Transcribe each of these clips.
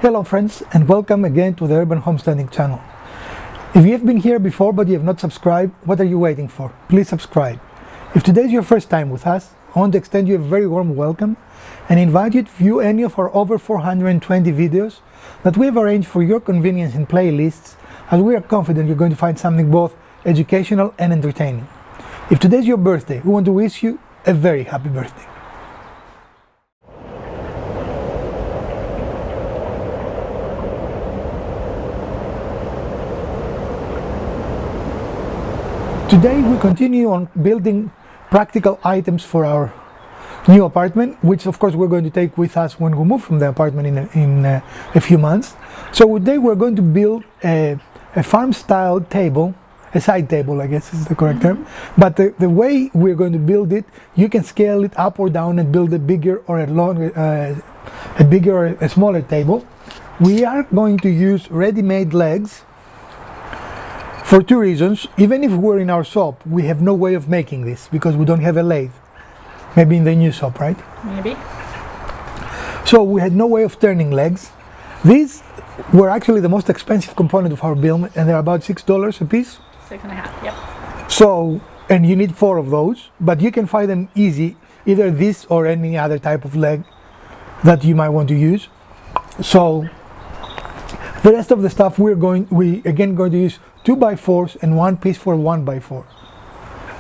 Hello friends, and welcome again to the Urban Homesteading channel. If you have been here before but you have not subscribed, what are you waiting for? Please subscribe. If today is your first time with us, I want to extend you a very warm welcome and invite you to view any of our over 420 videos that we have arranged for your convenience in playlists, as we are confident you're going to find something both educational and entertaining. If today is your birthday, we want to wish you a very happy birthday. Today we continue on building practical items for our new apartment, which of course we're going to take with us when we move from the apartment in a few months. So today we're going to build a farm style table, a side table I guess is the correct term, but the way we're going to build it, you can scale it up or down and build a bigger or a smaller table. We are going to use ready-made legs for two reasons. Even if we're in our shop, we have no way of making this because we don't have a lathe. Maybe in the new shop, right? Maybe. So we had no way of turning legs. These were actually the most expensive component of our build, and they're about $6 a piece. $6.50, yep. So, and you need 4 of those, but you can find them easy, either this or any other type of leg that you might want to use. So the rest of the stuff we again going to use 2x4s and one piece for 1x4.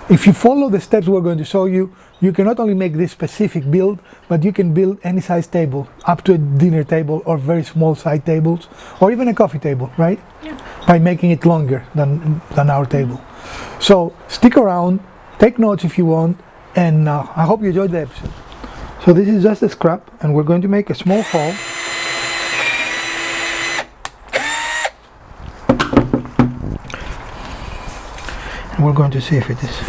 If you follow the steps we're going to show you, you can not only make this specific build, but you can build any size table, up to a dinner table or very small side tables, or even a coffee table, right? Yeah. By making it longer than our table. So stick around, take notes if you want, and I hope you enjoyed the episode. So this is just a scrap, and we're going to make a small hole. We're going to see if it is.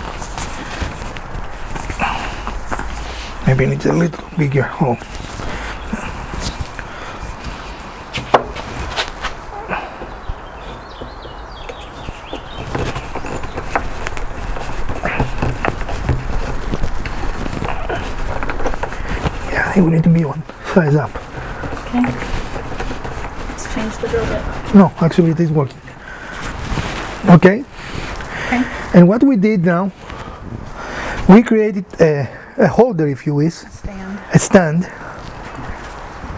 Maybe it needs a little bigger hole. Yeah, I think we need to be one size up. Okay. Let's change the drill bit. No, actually it is working. Okay. And what we did now, we created a holder, if you wish, a stand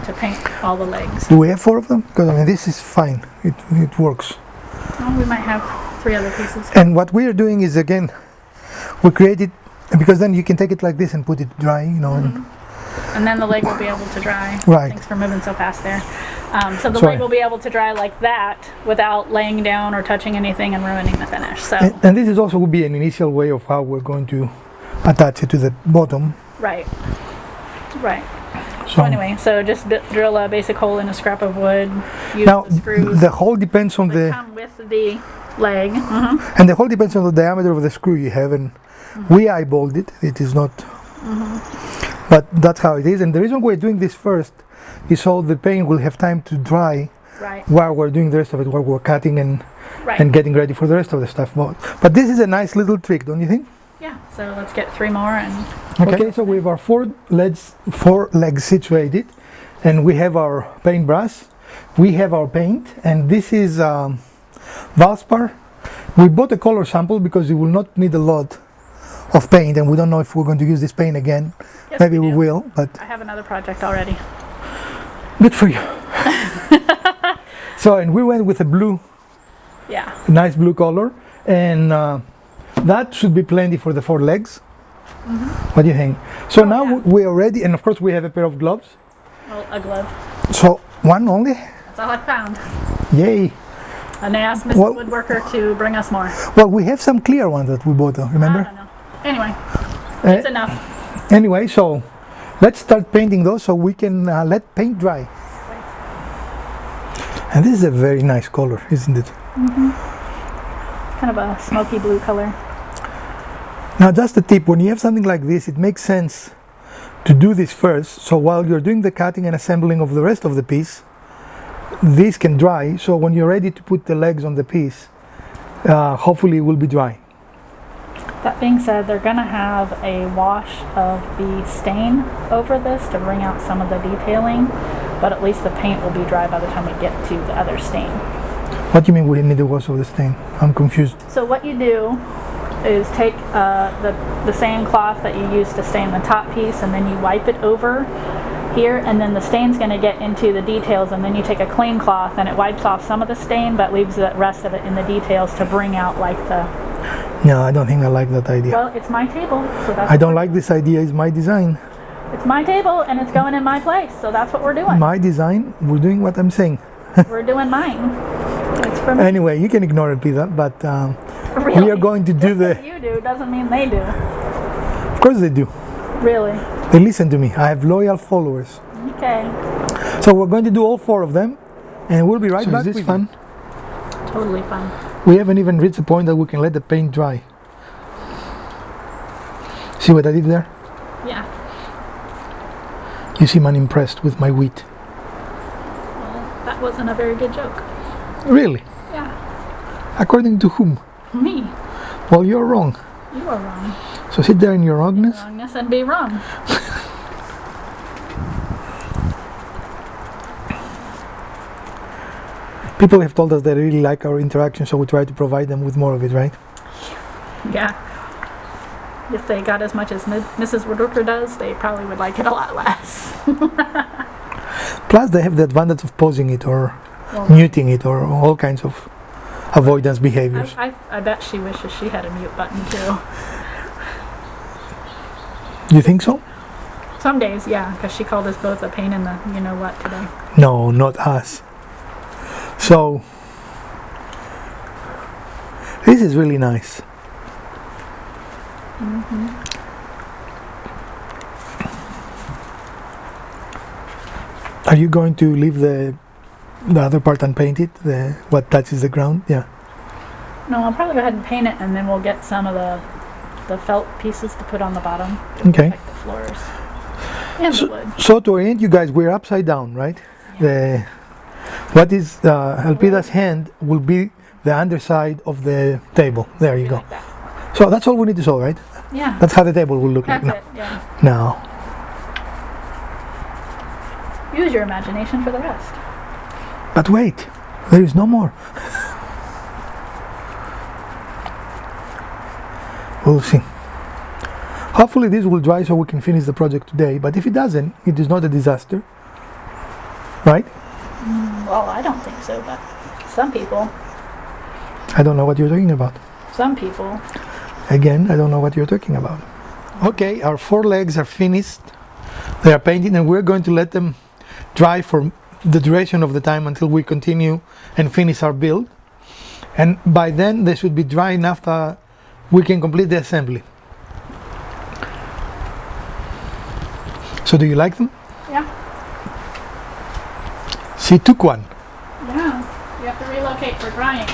to paint all the legs. Do we have 4 of them? Because I mean, this is fine. It works. Oh, we might have 3 other pieces. And what we are doing is, again, we created, because then you can take it like this and put it dry, you know. And then the leg will be able to dry. Right. Thanks for moving so fast there. So the leg will be able to dry like that without laying down or touching anything and ruining the finish. So. And this is also will be an initial way of how we're going to attach it to the bottom. Right. Right. So anyway, so just drill a basic hole in a scrap of wood. Use now the screws. The hole depends on the. Come with the leg. And the hole depends on the diameter of the screw you have, and we eyeballed it. It is not. But that's how it is. And the reason we're doing this first is so the paint will have time to dry while we're doing the rest of it, while we're cutting and getting ready for the rest of the stuff. But this is a nice little trick, don't you think? Yeah, so let's get 3 more and... Okay, so we have our 4 legs situated, and we have our paintbrush, we have our paint, and this is Valspar. We bought a color sample because it will not need a lot of paint, and we don't know if we're going to use this paint again. Yes, maybe we will, but I have another project already. Good for you. So, and we went with a blue, a nice blue color, and that should be plenty for the 4 legs. What do you think? So now we are ready, and of course we have a pair of gloves. Well, a glove. So one only? That's all I found. Yay. And I asked Mrs. Woodworker to bring us more. Well, we have some clear ones that we bought, remember? I don't know. Anyway, it's enough. Anyway, so let's start painting those so we can let paint dry. And this is a very nice color, isn't it? Kind of a smoky blue color. Now just a tip, when you have something like this, it makes sense to do this first, so while you're doing the cutting and assembling of the rest of the piece, this can dry, so when you're ready to put the legs on the piece, hopefully it will be dry. That being said, they're going to have a wash of the stain over this to bring out some of the detailing. but at least the paint will be dry by the time we get to the other stain. What do you mean we need to wash off the stain? I'm confused. So what you do is take the sand cloth that you used to stain the top piece, and then you wipe it over here, and then the stain's going to get into the details, and then you take a clean cloth and it wipes off some of the stain but leaves the rest of it in the details to bring out like the... No, I don't think I like that idea. Well, it's my table, so that's... I don't like this idea. It's my design. It's my table and it's going in my place, so that's what we're doing. My design, we're doing what I'm saying. We're doing mine. It's for me. Anyway, you can ignore it, Peter, but Really? we are going to do Just 'cause you do doesn't mean they do. Of course they do. Really? They listen to me. I have loyal followers. Okay. So we're going to do all 4 of them, and we'll be right back. Is this fun? Totally fun. We haven't even reached the point that we can let the paint dry. See what I did there? Yeah. You seem unimpressed with my wit. Well, that wasn't a very good joke. Really? Yeah. According to whom? Me. Well, you're wrong. You are wrong. So sit there in your wrongness. Wrongness and be wrong. People have told us they really like our interaction, so we try to provide them with more of it, right? Yeah. If they got as much as Mrs. Woodworker does, they probably would like it a lot less. Plus, they have the advantage of pausing it or Well, muting it or all kinds of avoidance behaviors. I bet she wishes she had a mute button too. You think so? Some days, yeah, because she called us both a pain in the you-know-what today. No, not us. So, this is really nice. Mm-hmm. Are you going to leave the other part unpainted? What touches the ground? Yeah. No, I'll probably go ahead and paint it, and then we'll get some of the felt pieces to put on the bottom. Okay. Like the floors. And the wood. So to orient you guys, we're upside down, right? Yeah. What is Elpida's hand will be the underside of the table. There you go. Like that. So that's all we need to solve, right? Yeah. That's how the table will look That's like. it, yeah. No. Use your imagination for the rest. But wait, there is no more. We'll see. Hopefully this will dry so we can finish the project today, but if it doesn't, it is not a disaster. Right? Well, I don't think so, but some people. I don't know what you're talking about. Some people. Again, I don't know what you're talking about. Okay, our 4 legs are finished. They are painted, and we're going to let them dry for the duration of the time until we continue and finish our build. And by then they should be dry enough that we can complete the assembly. So do you like them? Yeah. She took one. Yeah. You have to relocate for drying.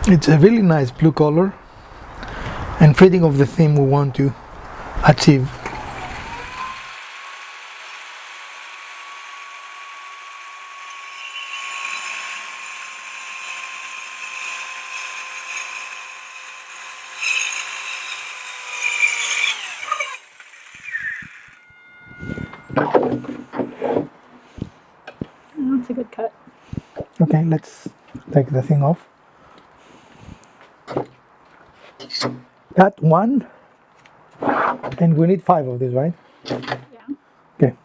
It's a really nice blue color and fitting of the theme we want to achieve. That's a good cut. Okay, let's take the thing off. Cut 1, and we need 5 of these, right? Yeah. Okay.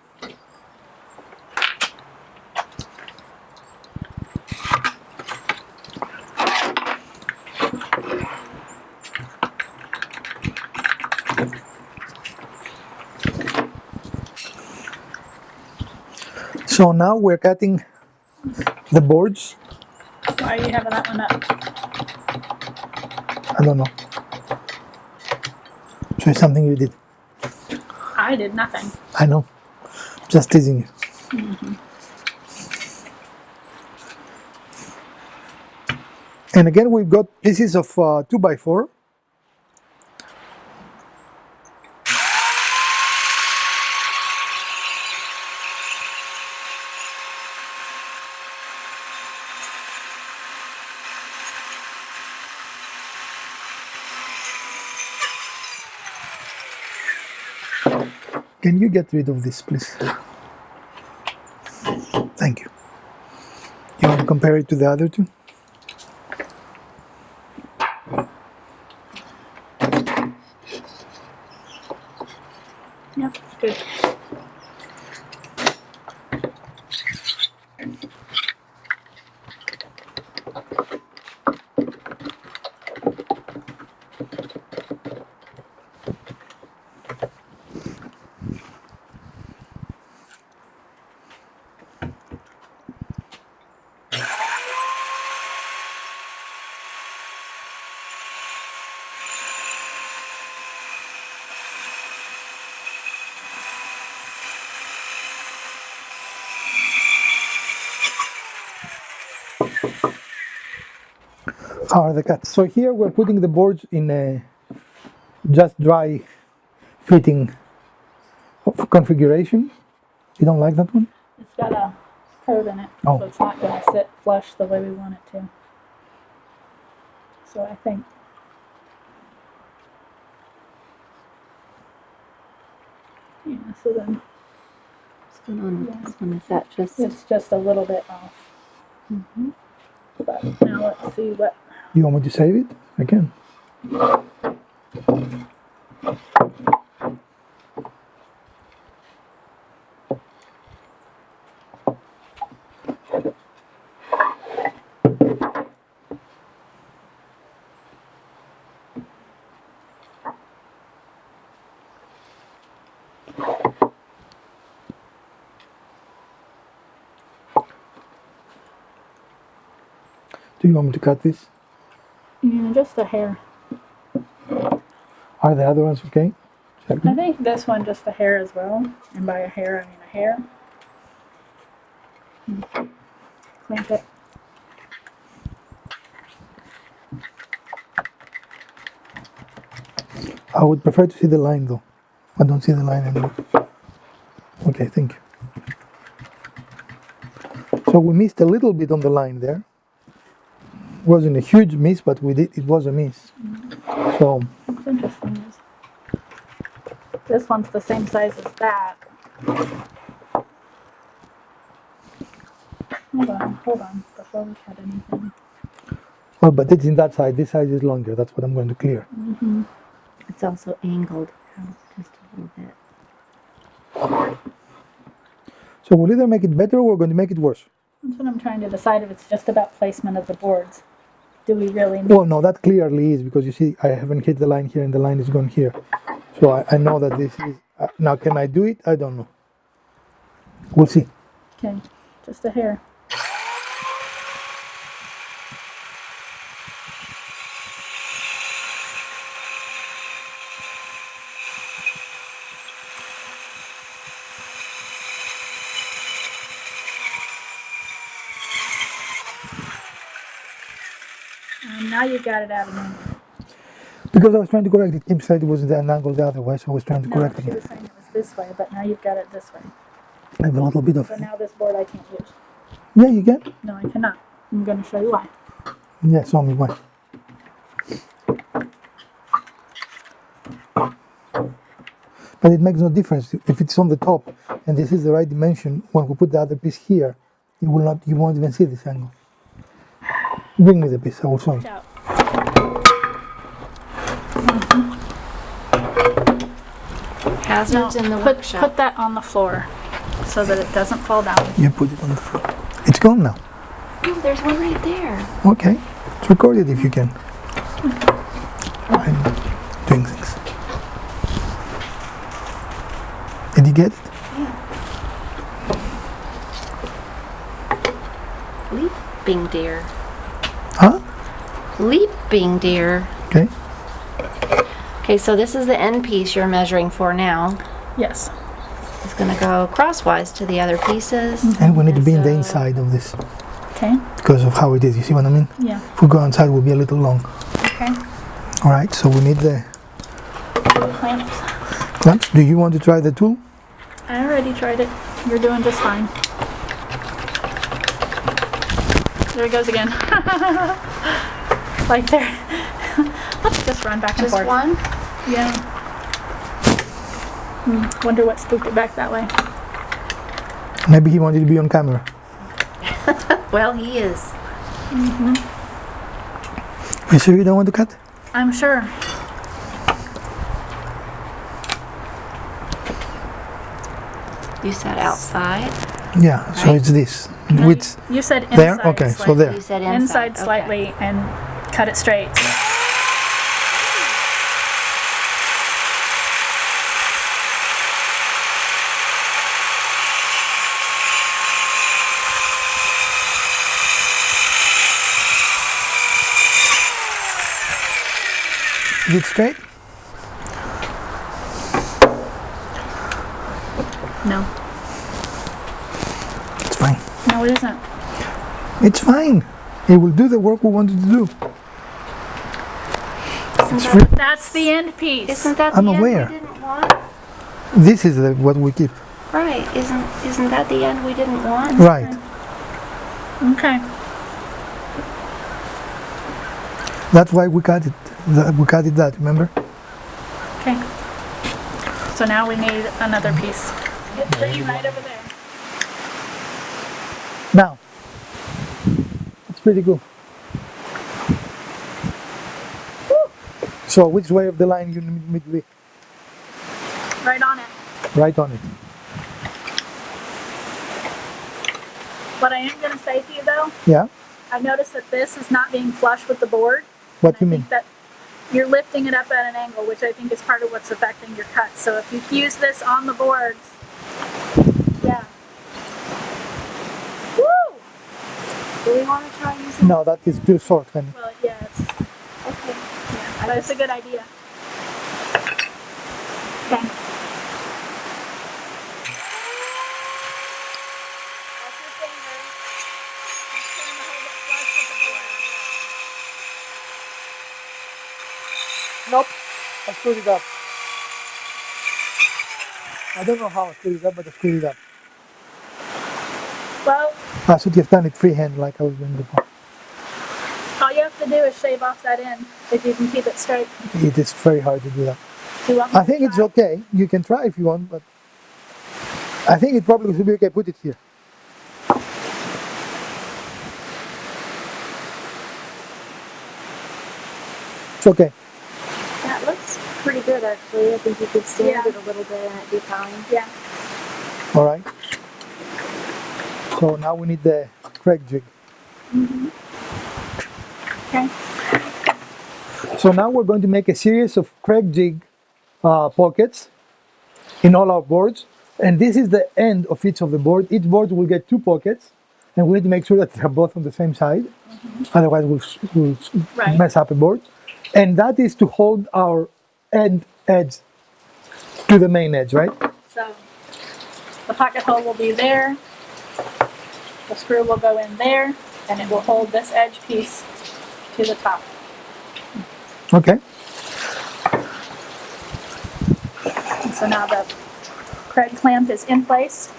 So now we're cutting the boards. Why are you having that one up? I don't know. So it's something you did. I did nothing. I know. Just teasing you. Mm-hmm. And again, we've got pieces of 2x4. Can you get rid of this, please? Thank you. You want to compare it to the other two? Yeah, good. How are the cuts? So here we're putting the boards in a just dry fitting configuration. You don't like that one? It's got a curve in it, Oh. so it's not going to sit flush the way we want it to. So I think so then What's going on with this one? Is that just... it's just a little bit off. But now let's see what. You want me to save it? I can. Do you want me to cut this? Just a hair. Are the other ones okay? Check I them. think this one just a hair as well, and by a hair I mean a hair. Clamp it. I would prefer to see the line though. I don't see the line anymore. Okay, thank you. So we missed a little bit on the line there. Wasn't a huge miss, but we did. It was a miss. So What's interesting is this one's the same size as that. Hold on, before we cut anything. well, but it's in that side. This side is longer. That's what I'm going to clear. It's also angled out just a little bit. So we'll either make it better or we're going to make it worse. That's what I'm trying to decide if it's just about placement of the boards. Do we really need Well, no, that clearly is because you see, I haven't hit the line here and the line is gone here. So I know that this is. Now, can I do it? I don't know. We'll see. Okay, just a hair. Now you've got it out of angle. Because I was trying to correct it. Kim said it was an angle the other way, so I was trying to No, correct she it. was saying it was this way, but now you've got it this way. I have a little bit of. So now this board I can't use. Yeah, you can. No, I cannot. I'm going to show you why. Yeah, show me why. But it makes no difference if it's on the top and this is the right dimension. When we put the other piece here, it will not. You won't even see this angle. Bring me the piece. I will show you. Watch out. Hazards in the workshop. Put that on the floor so that it doesn't fall down. You put it on the floor. It's gone now. Oh, there's one right there. Okay. It's recorded if you can. I'm doing things. Did you get it? Leaping deer. Huh? Leaping deer. Okay. Okay, so this is the end piece you're measuring for now. Yes. It's going to go crosswise to the other pieces. And we need to be in the so- inside of this Okay. because of how it is. You see what I mean? Yeah. If we go outside, we'll be a little long. Okay. All right. So we need the Clamps. clamps. Do you want to try the tool? I already tried it. You're doing just fine. There it goes again. Like there. Let's just run back and Just forth. one? Yeah. Wonder what spooked it back that way. Maybe he wanted to be on camera. Well, he is. You sure you don't want to cut? I'm sure. You said outside. Yeah, so Right. it's this. No, Which you said inside. there? Okay, so slightly. there. You said Inside inside. slightly and cut it straight. Is it straight? No. It's fine. No, it isn't. It's fine. It will do the work we wanted to do. That's the end piece. Isn't that I'm the aware. end we didn't want? This is what we keep. Right. Isn't that the end we didn't want? Right. Okay. That's why we cut it. We cut it that, remember? Okay. So now we need another piece. It's pretty right over there. Now, it's pretty cool. So which way of the line you need me to be? Right on it. Right on it. What I am going to say to you though, Yeah? I noticed that this is not being flush with the board. What I you mean? think that you're lifting it up at an angle, which I think is part of what's affecting your cut. So if you use this on the boards, yeah. Woo! Do we want to try using? No, that is too short. Then. Well, yeah, it's, Okay. yeah, but it's a good idea. Okay. Watch your fingers. Just trying to hold it flush with the board. Nope. I screwed it up. I don't know how I screwed it up, but I screwed it up. Well, I should have done it freehand like I was doing before. all you have to do is shave off that end if you can keep it straight. It is very hard to do that. Do you want me I to think it's try? okay. You can try if you want, but I think it probably should be okay. Put it here. It's okay. That looks pretty good, actually. I think you could sand Yeah. it a little bit and it'd be fine. Yeah. All right. So now we need the Craig jig. Okay. So now we're going to make a series of Craig jig pockets in all our boards. And this is the end of each of the board. Each board will get 2 pockets. And we need to make sure that they're both on the same side. Otherwise we'll Right. mess up a board. And that is to hold our end edge to the main edge, right? So the pocket hole will be there. The screw will go in there, and it will hold this edge piece to the top. Okay. And so now the Craig clamp is in place.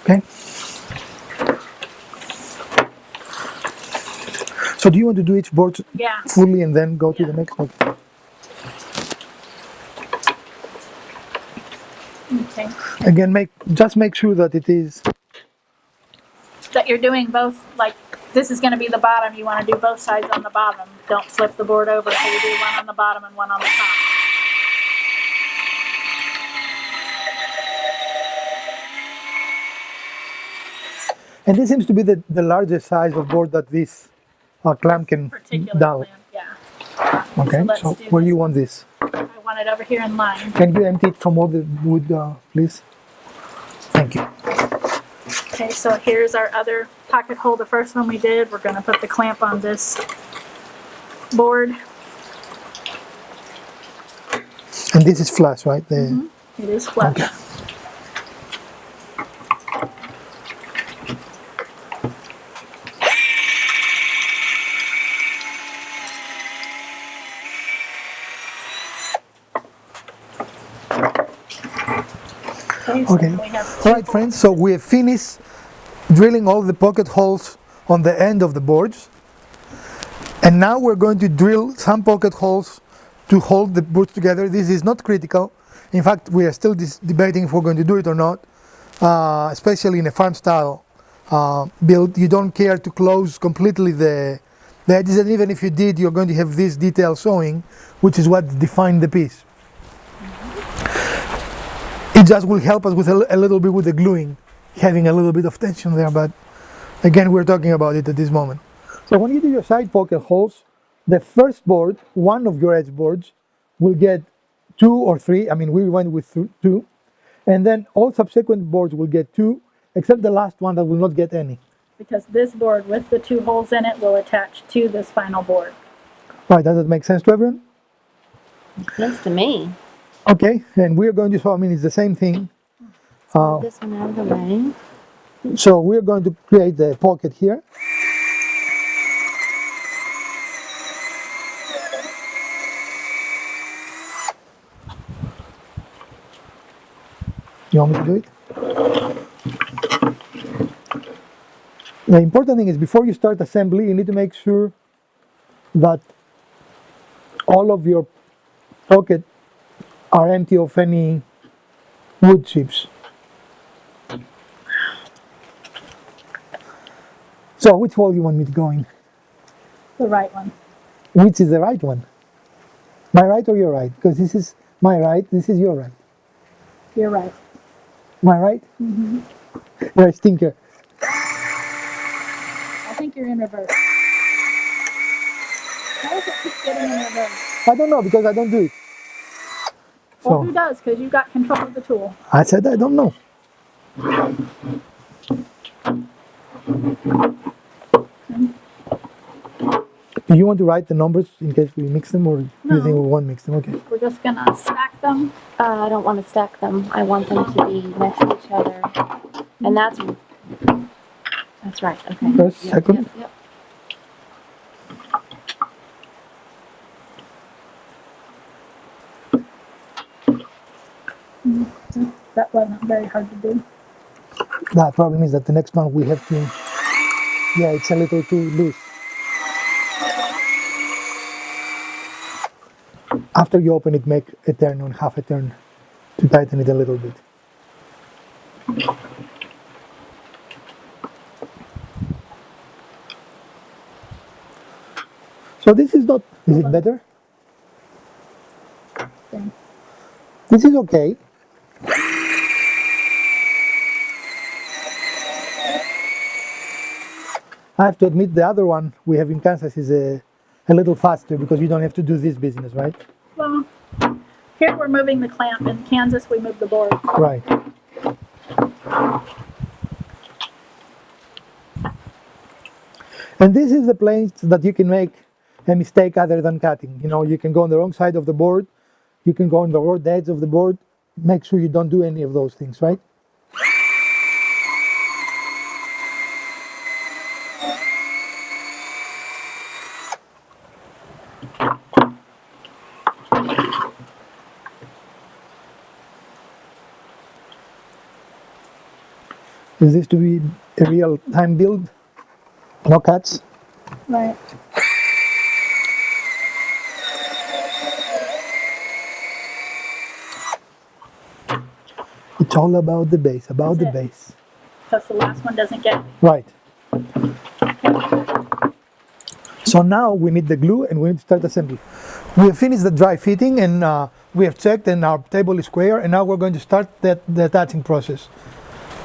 Okay. So do you want to do each board Yeah. fully and then go to Yeah. the next one? Okay. Again, just make sure that it is. That you're doing both, like this is going to be the bottom. You want to do both sides on the bottom. Don't flip the board over. So you do one on the bottom and one on the top. And this seems to be the largest size of board that this clamp can Particular down. clamp, yeah. Okay, let's so do where this you one. want this? I want it over here in line. Can you empty it from all the wood, please? Thank you. Okay, so here's our other pocket hole. The first one we did, we're going to put the clamp on this board. And this is flush, right? It is flush. Okay. these. Okay. And we have All right, friends. So we have finished drilling all the pocket holes on the end of the boards, and now we're going to drill some pocket holes to hold the boards together. This is not critical. In fact, we are still debating if we're going to do it or not. Especially in a farm style build, you don't care to close completely the edges, and even if you did, you're going to have this detail showing, which is what defines the piece. It just will help us with a little bit with the gluing, having a little bit of tension there, but again, we're talking about it at this moment. So when you do your side pocket holes, the first board, one of your edge boards, will get 2 or 3. I mean, we went with 2. And then all subsequent boards will get 2, except the last one that will not get any. because this board with the 2 holes in it will attach to this final board. Right, does that make sense to everyone? Makes sense to me. Okay, and we're going to, so I mean, it's the same thing. Move this one out of the way. So we're going to create the pocket here. You want me to do it? The important thing is before you start assembly, you need to make sure that all of your pockets are empty of any wood chips. So which hole you want me to go in? The right one. Which is the right one? My right or your right? Because this is my right, this is your right. You're right. My right? Mm-hmm. You're a stinker. I think you're in reverse. How does it keep getting in reverse? I don't know because I don't do it. Well, So who does? Because you've got control of the tool. I said I don't know. Do you want to write the numbers in case we mix them, or do you think we won't mix them? Okay. We're just gonna stack them. I don't want to stack them. I want them to be next to each other. And that's right. Okay. First, Yep, second. Yep. That wasn't very hard to do. The problem is that the next one we have to, yeah, it's a little too loose. After you open it, make a turn on half a turn to tighten it a little bit. So this is not, is it better? Okay. This is okay. I have to admit the other one we have in Kansas is a little faster because you don't have to do this business, right? Well, here we're moving the clamp. In Kansas, we move the board. Right. And this is the place that you can make a mistake other than cutting. You know, you can go on the wrong side of the board, you can go on the wrong edge of the board. Make sure you don't do any of those things, right? Is this to be a real time build? No cuts? Right. It's all about the base, about the That's it. base. Because the last one doesn't get. Right. So now we need the glue and we need to start assembly. We have finished the dry fitting and we have checked and our table is square, and now we're going to start the attaching process.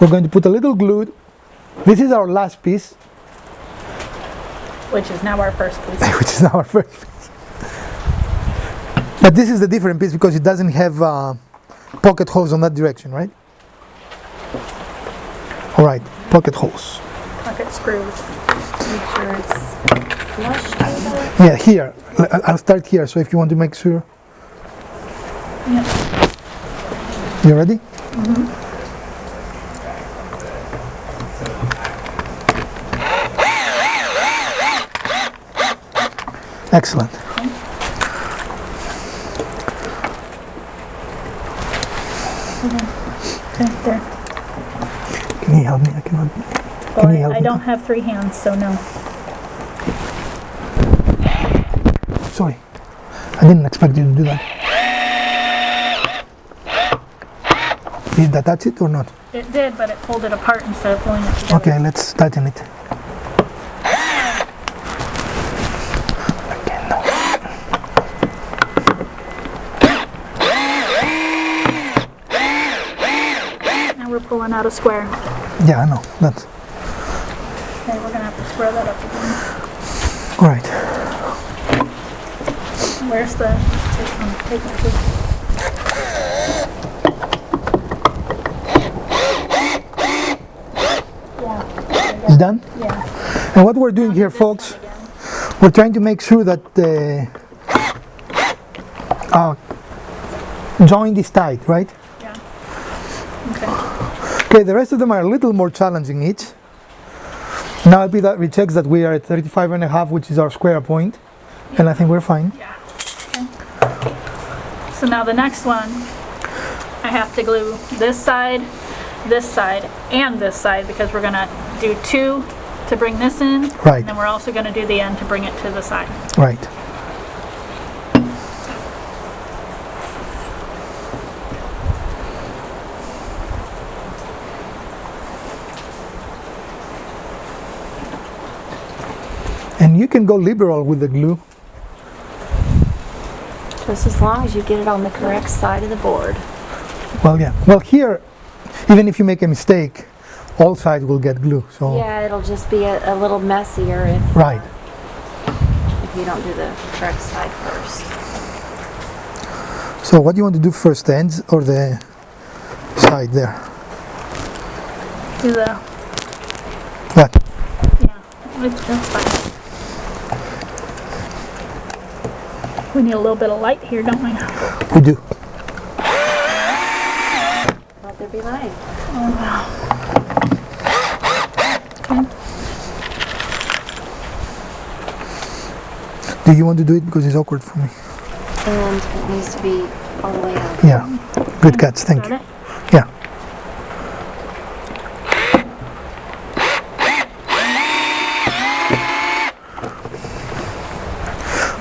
We're going to put a little glue. This is our last piece. Which is now our first piece. Which is our first piece. But this is the different piece because it doesn't have pocket holes on that direction, right? All right, pocket holes. Pocket screws. Make sure it's flush with Yeah, here. I'll start here. So if you want to make sure. Yep. You ready? Mm-hmm. Excellent. Okay, there. Can you help me? I cannot. Well, Can you help I me? don't have 3 hands, so no. Sorry, I didn't expect you to do that. Did that touch it or not? It did, but it pulled it apart instead of pulling it together. Okay, let's tighten it. Again, no. Now we're pulling out a square. Yeah, I know. That's Okay, we're gonna have to square that up again. all right. Where's the take my food. Yeah. It's done. Yeah. And what we're doing here, folks, we're trying to make sure that the joint is tight, right? Yeah. Okay. Okay, the rest of them are a little more challenging each. Now LP rechecks that we are at 35.5, which is our square point, and I think we're fine. Yeah. Okay. So now the next one, I have to glue this side, and this side because we're gonna do 2 to bring this in. Right. And then we're also gonna do the end to bring it to the side. Right. And you can go liberal with the glue. Just as long as you get it on the correct side of the board. Well, yeah. Well, here, even if you make a mistake, all sides will get glue. So Yeah, it'll just be a little messier if, right. if you don't do the correct side first. So what do you want to do first, the ends or the side there? Do the, What? yeah, that's fine. We need a little bit of light here, don't we? We do. Let there be light. Okay. Do you want to do it because it's awkward for me? And it needs to be all the way out. Yeah. Good catch. Thank Got you. it? Yeah.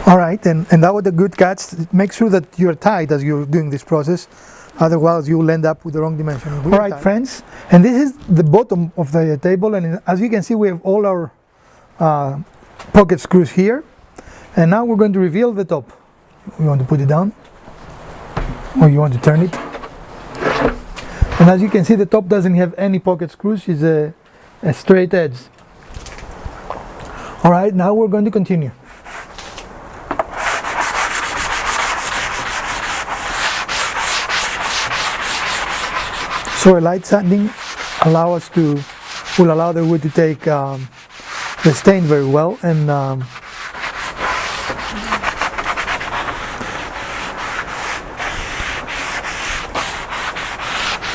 All right, and that was a good catch. Make sure that you're tight as you're doing this process, otherwise you will end up with the wrong dimension. All right, friends, and this is the bottom of the table, and as you can see, we have all our pocket screws here, and now we're going to reveal the top. You want to put it down, or you want to turn it? And as you can see, the top doesn't have any pocket screws; it's a straight edge. All right, now we're going to continue. So a light sanding will allow the wood to take the stain very well, and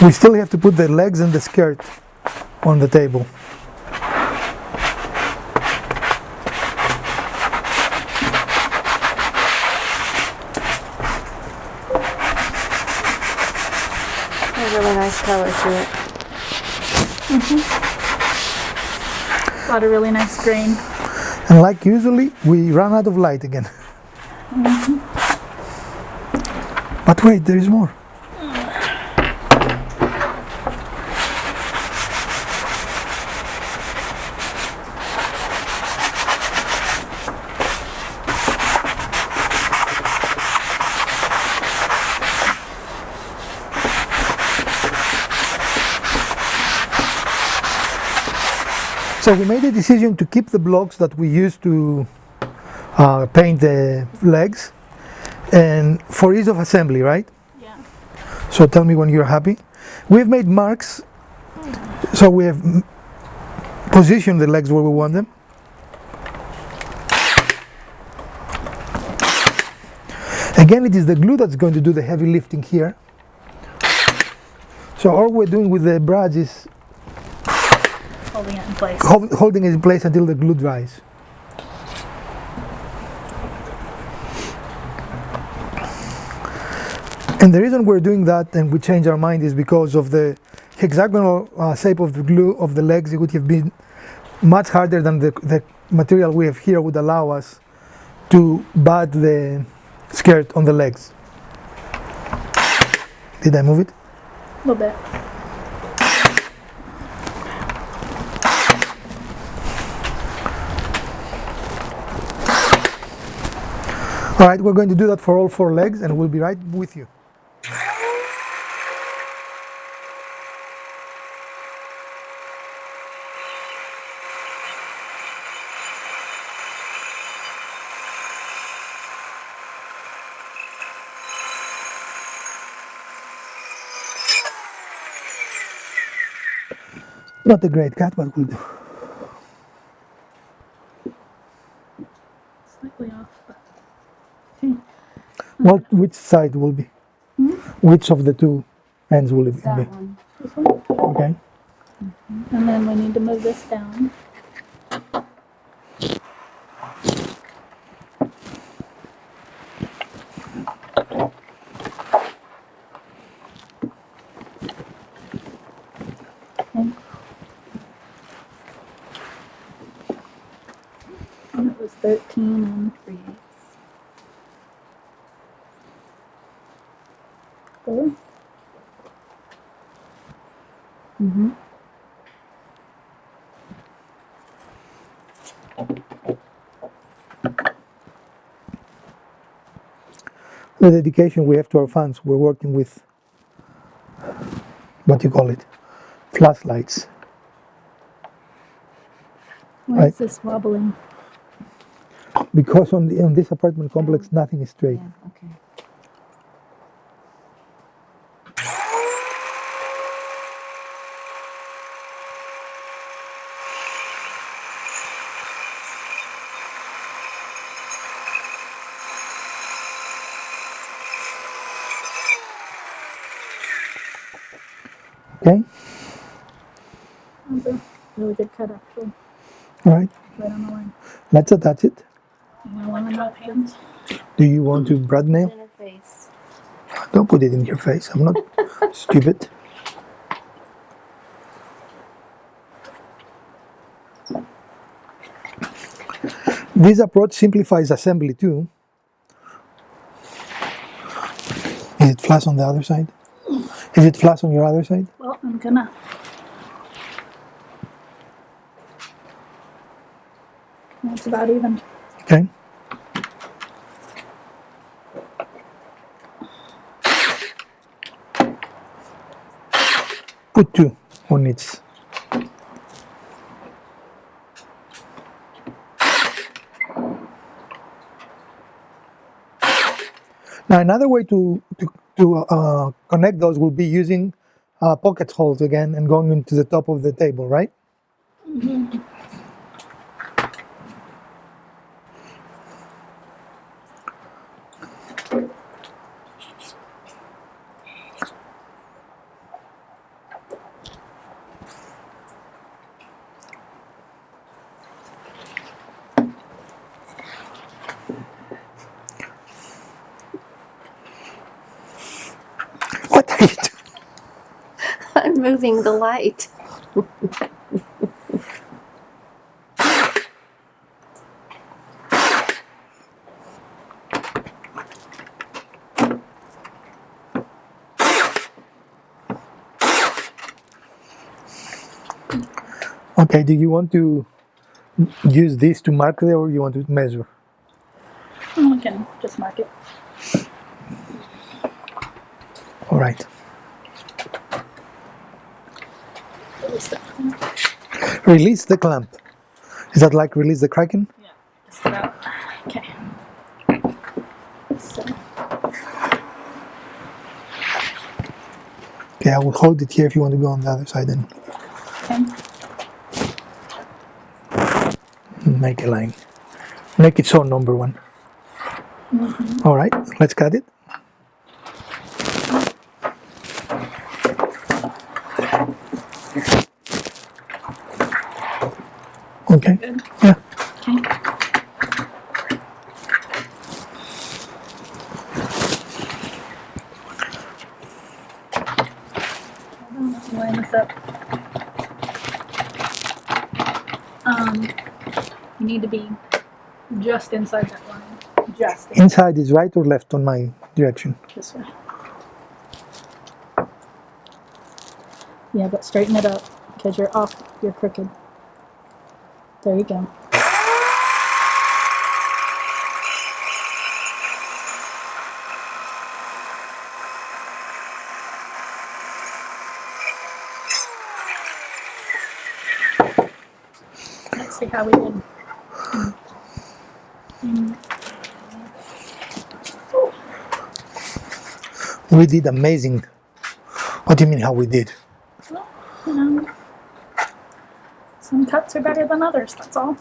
we still have to put the legs and the skirt on the table. A really nice color to it. A lot of really nice grain. And like usually, we run out of light again. But wait, there is more. So we made a decision to keep the blocks that we used to paint the legs, and for ease of assembly, right? Yeah. So tell me when you're happy. We've made marks, so we have positioned the legs where we want them. Again, it is the glue that's going to do the heavy lifting here. So all we're doing with the brush is Holding it in place. holding it in place until the glue dries. And the reason we're doing that and we change our mind is because of the hexagonal shape of the glue of the legs, it would have been much harder than the material we have here would allow us to bud the skirt on the legs. Did I move it? A little bit. All right, we're going to do that for all 4 legs, and we'll be right with you. Not a great cut, but we'll do. Slightly off, but okay. Well, which side will be? Which of the 2 ends will it That be? one. This one. Okay. And then we need to move this down. Okay. And it was 13 and 3/8. 4. Mm-hmm. The dedication we have to our fans, we're working with, what do you call it? Flashlights. Why Right. is this wobbling? Because on this apartment complex, nothing is straight. Yeah, okay. Okay. That was a really good cut, actually. All right. Right on the line. Let's attach it. You know, one in both hands. Do you want to brad nail? In her face. Don't put it in your face. I'm not stupid. This approach simplifies assembly too. Is it flush on the other side? Is it flush on your other side? Well, I'm gonna. That's about even. Okay. Put 2 on each. Now another way to connect those will be using pocket holes again and going into the top of the table, right? What are you doing? I'm moving the light. Okay, do you want to use this to mark there or you want to measure? We can just mark it. All right. Release the clamp. Release the clamp. Is that like release the kraken? Yeah, just about. Okay. So, Okay, I will hold it here if you want to go on the other side and okay. make a line. Make it so number 1. All right, let's cut it. Okay. Good. Yeah. Okay. Hold on, let's line this You need to be just inside that line. Just Inside is right or left on my direction? this way. Yeah, but straighten it up because you're off. You're crooked. There you go. Let's see how we did. We did amazing. What do you mean how we did? Well, you know, some cuts are better than others, that's all.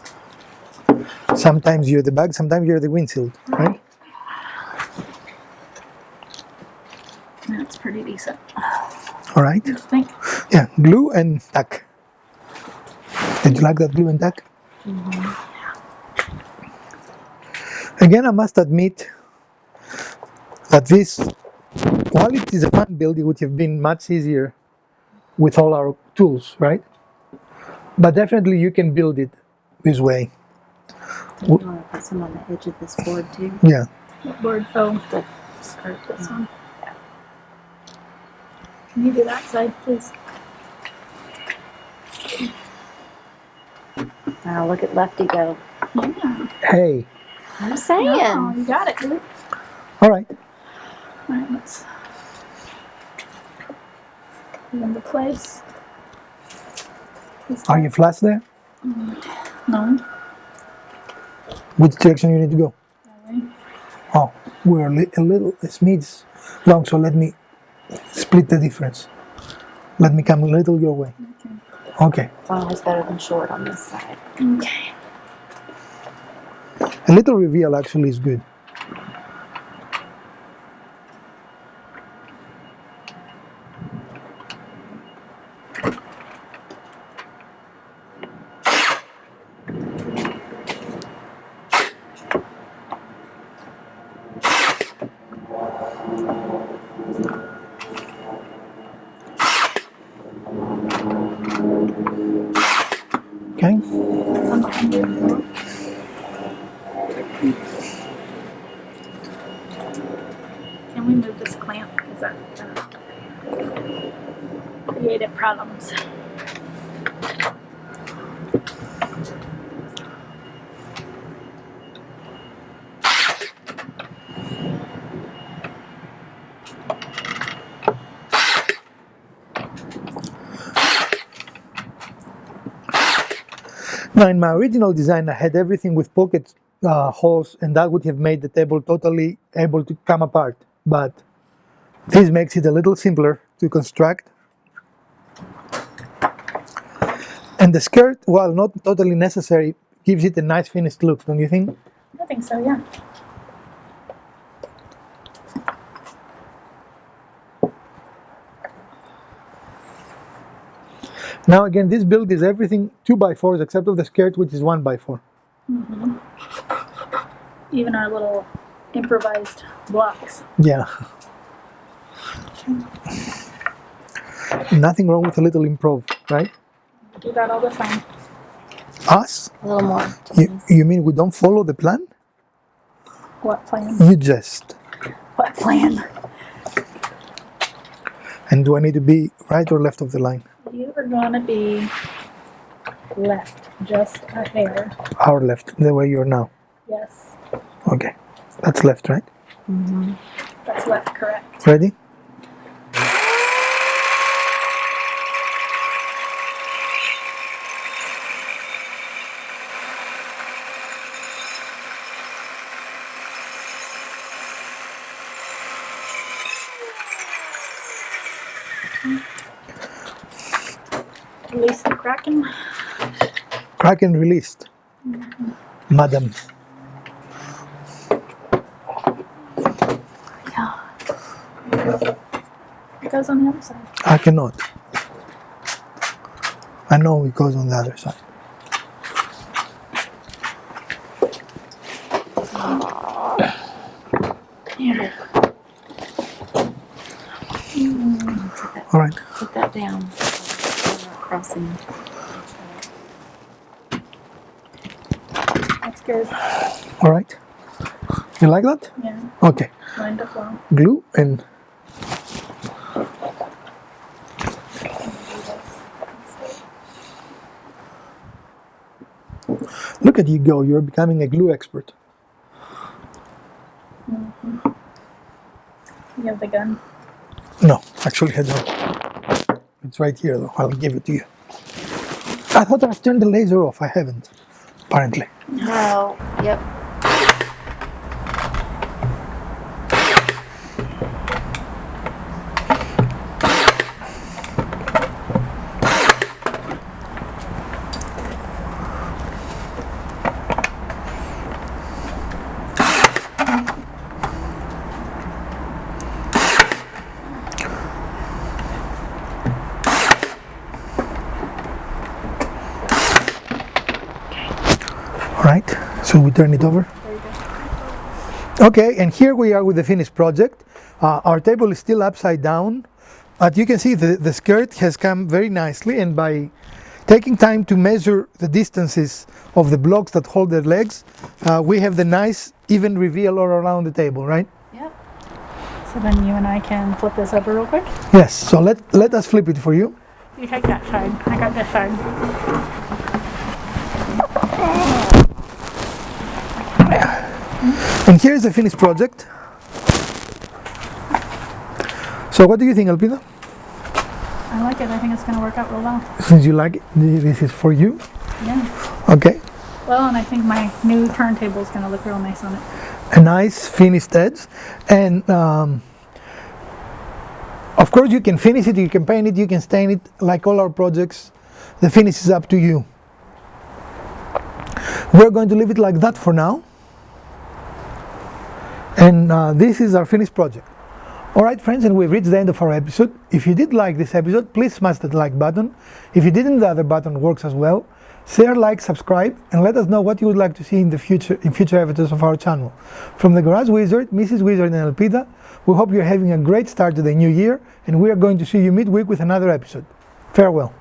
Sometimes you're the bag, sometimes you're the windshield, right? That's pretty decent. All right. I think. Yeah, glue and tack. Did you like that glue and tack? Again, I must admit that this, while it is a fun build, it would have been much easier with all our tools, right? But definitely you can build it this way. You want to put some on the edge of this board too? Yeah. What board? Oh, The skirt. this one. Can you do that side, please? Now look at Lefty go. Yeah. Hey. I'm saying. Oh, you got it, dude. All right. All right, let's put it into place. Are you flush there? No. Which direction you need to go? That way. Oh, we're a little smidge long, so let me split the difference. Let me come a little your way. Okay. Long is better than short on this side. Okay. A little reveal actually is good. Okay. Can we move this clamp? Is that creative problems? Now, in my original design, I had everything with pocket holes, and that would have made the table totally able to come apart. But this makes it a little simpler to construct. And the skirt, while not totally necessary, gives it a nice finished look, don't you think? I think so, yeah. Now again, this build is everything 2x4s except of the skirt, which is 1x4. Even our little improvised blocks. Yeah. Nothing wrong with a little improv, right? We do that all the time. Us? A little more. You mean we don't follow the plan? What plan? You just. What plan? And do I need to be right or left of the line? You are gonna be left just a hair. Our left, the way you're now. Yes. Okay. That's left, right? That's left, correct. Ready? Release the Kraken. Kraken released. Madam. Yeah. It goes on the other side. I cannot. I know it goes on the other side. Yeah. All right. Put that down. I'm not crossing. Good. All right. You like that? Yeah. Okay. Lined up well. Glue and look at you go. You're becoming a glue expert. You have the gun. No, actually I don't. It's right here though. I'll give it to you. I thought I've turned the laser off. I haven't, apparently. No. Yep. All right, so we turn it over. There you go. Okay, and here we are with the finished project. Our table is still upside down. But you can see the skirt has come very nicely, and by taking time to measure the distances of the blocks that hold their legs, we have the nice even reveal all around the table, right? Yep. So then you and I can flip this over real quick. Yes, so let us flip it for you. You take that side. I got this side. And here's the finished project. So what do you think, Alpina? I like it. I think it's going to work out real well. Since you like it, this is for you. Yeah. Okay. Well, and I think my new turntable is going to look real nice on it. A nice finished edge. And of course you can finish it, you can paint it, you can stain it. Like all our projects, the finish is up to you. We're going to leave it like that for now. And this is our finished project. Alright friends, and we've reached the end of our episode. If you did like this episode, please smash that like button. If you didn't, the other button works as well. Share, like, subscribe, and let us know what you would like to see in future episodes of our channel. From the Garage Wizard, Mrs. Wizard and Elpida, we hope you're having a great start to the new year, and we are going to see you midweek with another episode. Farewell.